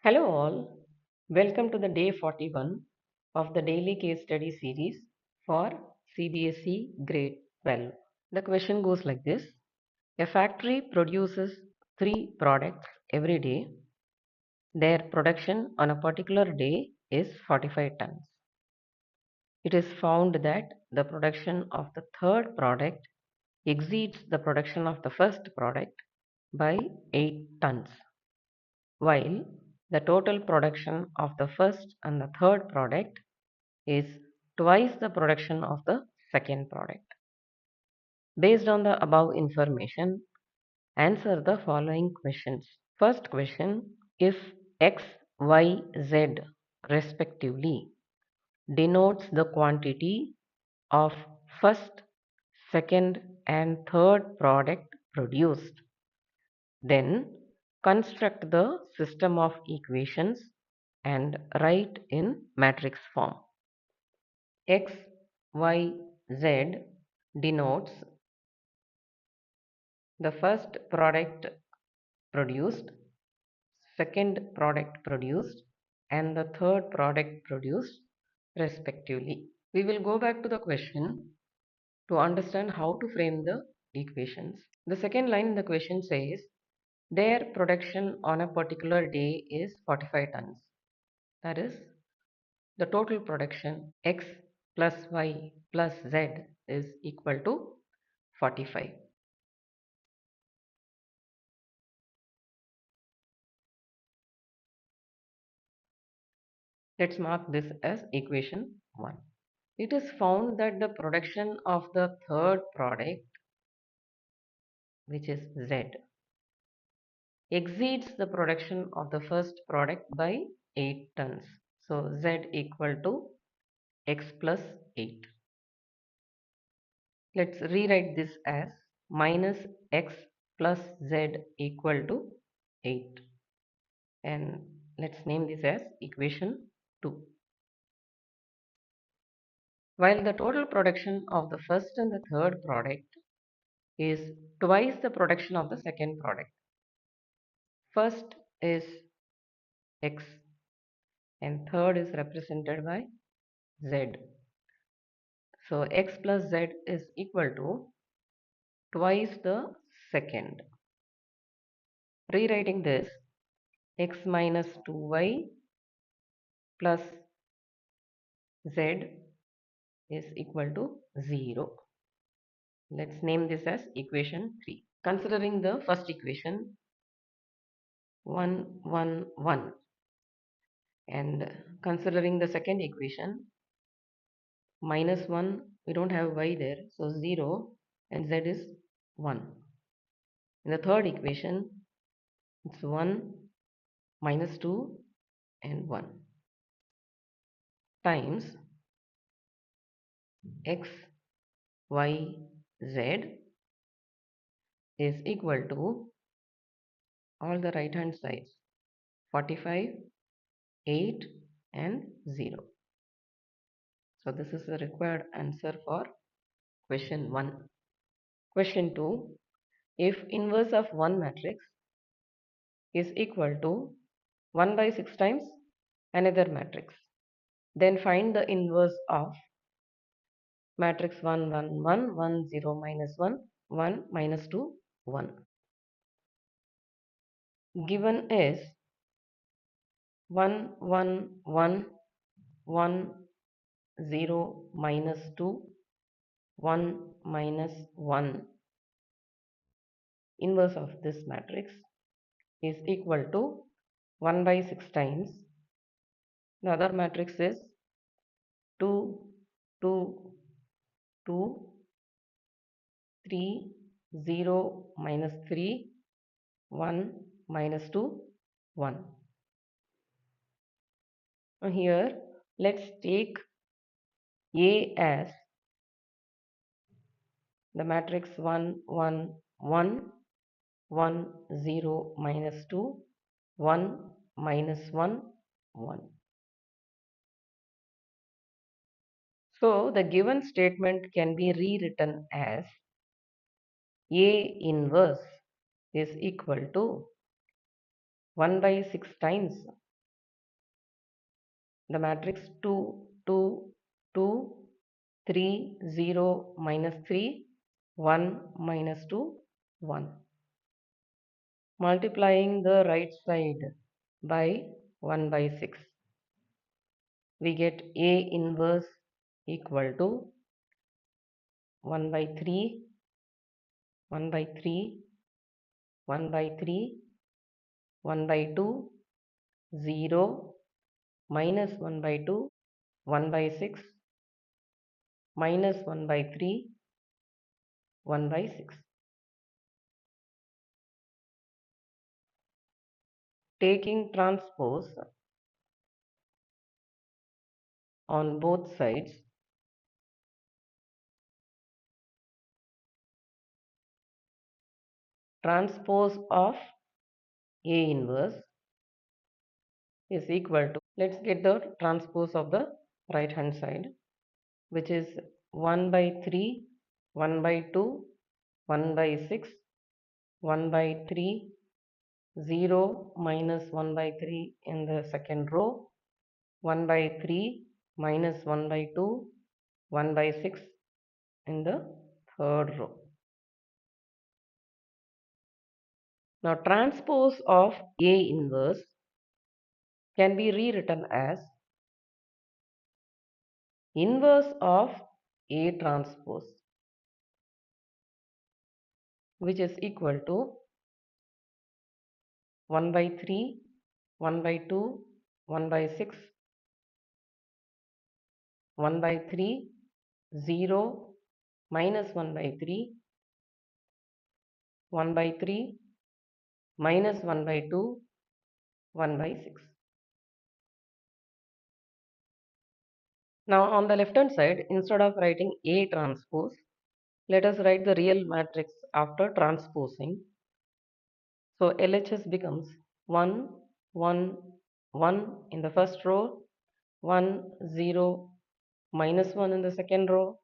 Hello, all. Welcome to the day 41 of the daily case study series for CBSE Grade 12. The question goes like this: a factory produces three products every day. Their production on a particular day is 45 tons. It is found that the production of the third product exceeds the production of the first product by 8 tons, while the total production of the first and the third product is twice the production of the second product. Based on the above information, answer the following questions. First question: if X, Y, Z respectively denotes the quantity of first, second, and third product produced, then construct the system of equations and write in matrix form. X, Y, Z denotes the first product produced, second product produced, and the third product produced respectively. We will go back to the question to understand how to frame the equations. The second line in the question says their production on a particular day is 45 tons. That is, the total production X plus Y plus Z is equal to 45. Let's mark this as equation 1. It is found that the production of the third product, which is Z, exceeds the production of the first product by 8 tons. So Z equal to X plus 8. Let's rewrite this as minus X plus Z equal to 8. And let's name this as equation 2. While the total production of the first and the third product is twice the production of the second product. First is X and third is represented by Z. So X plus Z is equal to twice the second. Rewriting this, X minus 2Y plus Z is equal to 0. Let's name this as equation 3. Considering the first equation 1, 1, 1, and considering the second equation minus 1, we don't have y there, so 0, and z is 1. In the third equation, it's 1 minus 2 and 1 times x, y, z is equal to all the right hand sides 45, 8 and 0. So this is the required answer for question 1. Question 2. If inverse of one matrix is equal to 1 by 6 times another matrix, then find the inverse of matrix 1, 1, 1, 1, 0, minus 1, 1, minus 2, 1. Given is 1, 1, 1, 1, 0, minus 2, 1, minus 1. Inverse of this matrix is equal to 1 by 6 times. The other matrix is 2, 2, 2, 3, 0, minus 3, 1, minus 2, 1. Now here, let's take A as the matrix 1, 1, 1, 1, 0, minus 2, 1, minus 1, 1. So the given statement can be rewritten as A inverse is equal to 1 by 6 times the matrix 2, 2, 2, 3, 0, minus 3, 1, minus 2, 1. Multiplying the right side by 1 by 6, we get A inverse equal to 1 by 3, 1 by 3, 1 by 3, 1 by 2, 0, minus 1 by 2, 1 by 6, minus 1 by 3, 1 by 6. Taking transpose on both sides, transpose of A inverse is equal to, let's get the transpose of the right hand side, which is 1 by 3, 1 by 2, 1 by 6, 1 by 3, 0, minus 1 by 3 in the second row, 1 by 3, minus 1 by 2, 1 by 6 in the third row. Now transpose of A inverse can be rewritten as inverse of A transpose, which is equal to 1 by 3, 1 by 2, 1 by 6, 1 by 3, 0, minus 1 by 3, 1 by 3, minus 1 by 2, 1 by 6. Now on the left hand side, instead of writing A transpose, let us write the real matrix after transposing. So LHS becomes 1, 1, 1 in the first row, 1, 0, minus 1 in the second row,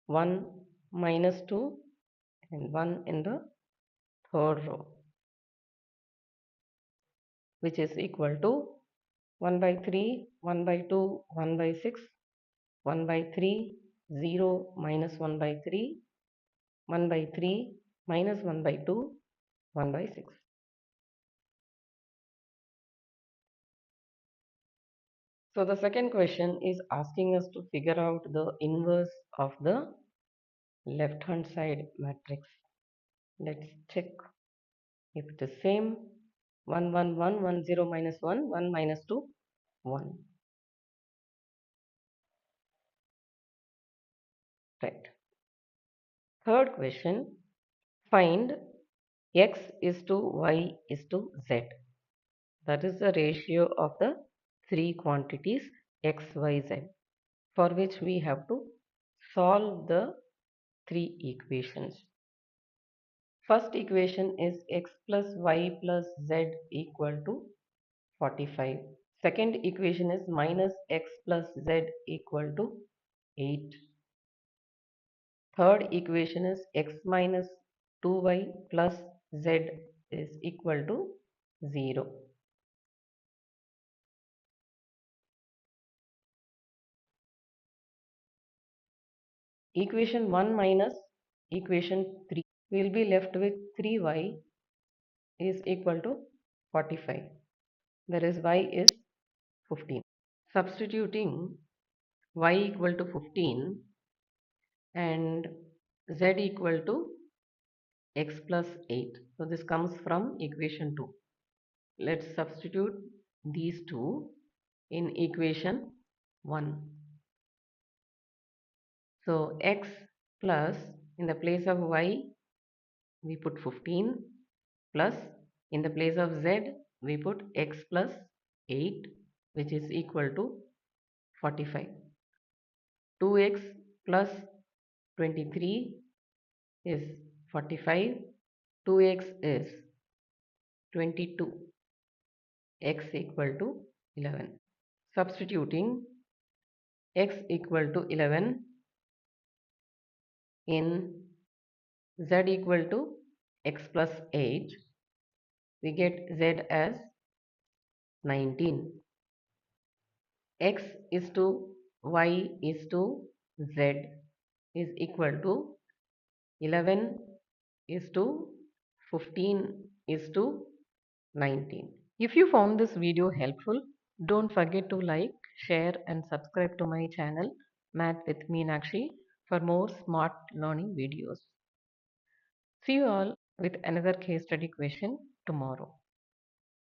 1, minus 2, and 1 in the third row, which is equal to 1 by 3, 1 by 2, 1 by 6, 1 by 3, 0, minus 1 by 3, 1 by 3, minus 1 by 2, 1 by 6. So the second question is asking us to figure out the inverse of the left hand side matrix. Let's check if it is same. 1, 1, 1, 1, 0, minus 1, 1, minus 2, 1. Right. Third question, find x is to y is to z. That is the ratio of the three quantities x, y, z, for which we have to solve the three equations. First equation is x plus y plus z equal to 45. Second equation is minus x plus z equal to 8. Third equation is x minus 2y plus z is equal to 0. Equation 1 minus equation 3, we will be left with 3y is equal to 45. That is y is 15. Substituting y equal to 15 and z equal to x plus 8. So this comes from equation 2. Let's substitute these two in equation 1. So x plus, in the place of y we put 15, plus in the place of z we put x plus 8, which is equal to 45. 2x plus 23 is 45. 2x is 22. X equal to 11. Substituting x equal to 11 in z equal to x plus 8, we get z as 19. x is to y is to z is equal to 11 is to 15 is to 19. If you found this video helpful, don't forget to like, share and subscribe to my channel Math with Meenakshi for more smart learning videos. See you all with another case study question tomorrow.